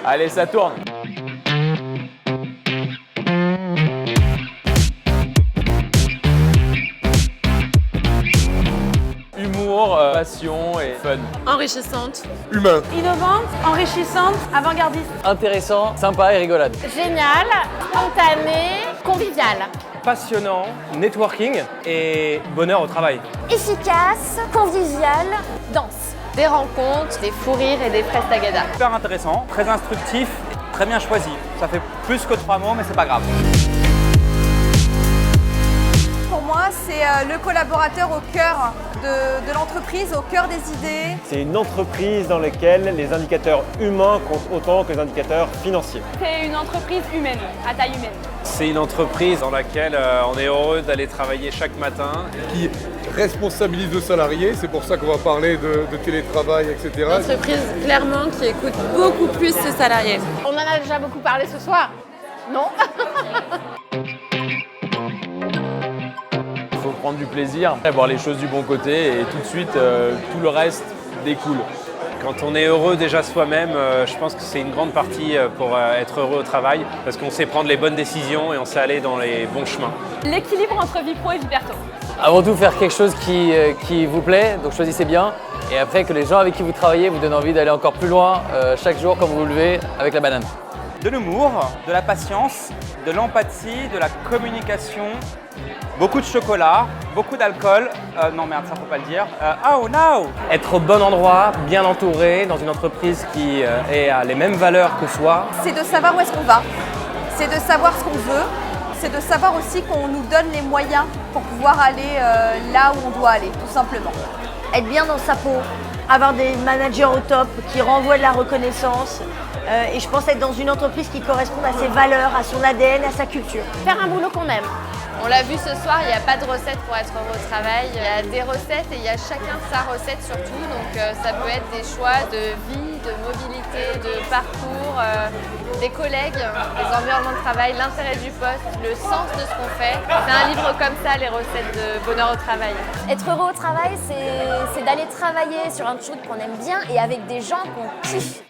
Allez, ça tourne. Humour, passion et fun. Enrichissante. Humain. Innovante, enrichissante, avant-gardiste. Intéressant, sympa et rigolade. Génial, spontané, convivial. Passionnant, networking et bonheur au travail. Efficace, convivial, dense. Des rencontres, des fous rires et des prestagadas. Super intéressant, très instructif, très bien choisi. Ça fait plus que 3 mots, mais c'est pas grave. Pour moi, c'est le collaborateur au cœur de l'entreprise, au cœur des idées. C'est une entreprise dans laquelle les indicateurs humains comptent autant que les indicateurs financiers. C'est une entreprise humaine, à taille humaine. C'est une entreprise dans laquelle on est heureux d'aller travailler chaque matin. Qui responsabilise le salarié, c'est pour ça qu'on va parler de télétravail, etc. Une entreprise clairement qui écoute beaucoup plus ses salariés. On en a déjà beaucoup parlé ce soir, non? Il faut prendre du plaisir, voir les choses du bon côté et tout de suite, tout le reste découle. Quand on est heureux déjà soi-même, je pense que c'est une grande partie pour être heureux au travail, parce qu'on sait prendre les bonnes décisions et on sait aller dans les bons chemins. L'équilibre entre vie pro et vie perso. Avant tout, faire quelque chose qui vous plaît, donc choisissez bien. Et après, que les gens avec qui vous travaillez vous donnent envie d'aller encore plus loin chaque jour quand vous vous levez avec la banane. De l'humour, de la patience, de l'empathie, de la communication, beaucoup de chocolat, beaucoup d'alcool. Non merde, ça faut pas le dire. Oh no! Être au bon endroit, bien entouré, dans une entreprise qui a les mêmes valeurs que soi. C'est de savoir où est-ce qu'on va, c'est de savoir ce qu'on veut, c'est de savoir aussi qu'on nous donne les moyens pour pouvoir aller là où on doit aller, tout simplement. Être bien dans sa peau, avoir des managers au top qui renvoient de la reconnaissance et je pense être dans une entreprise qui corresponde à ses valeurs, à son ADN, à sa culture. Faire un boulot qu'on aime. On l'a vu ce soir, il n'y a pas de recette pour être heureux au travail. Il y a des recettes et il y a chacun sa recette surtout. Donc ça peut être des choix de vie, de mobilité, de parcours, des collègues, des environnements de travail, l'intérêt du poste, le sens de ce qu'on fait. C'est un livre comme ça, les recettes de bonheur au travail. Être heureux au travail, c'est d'aller travailler sur un truc qu'on aime bien et avec des gens qu'on kiffe.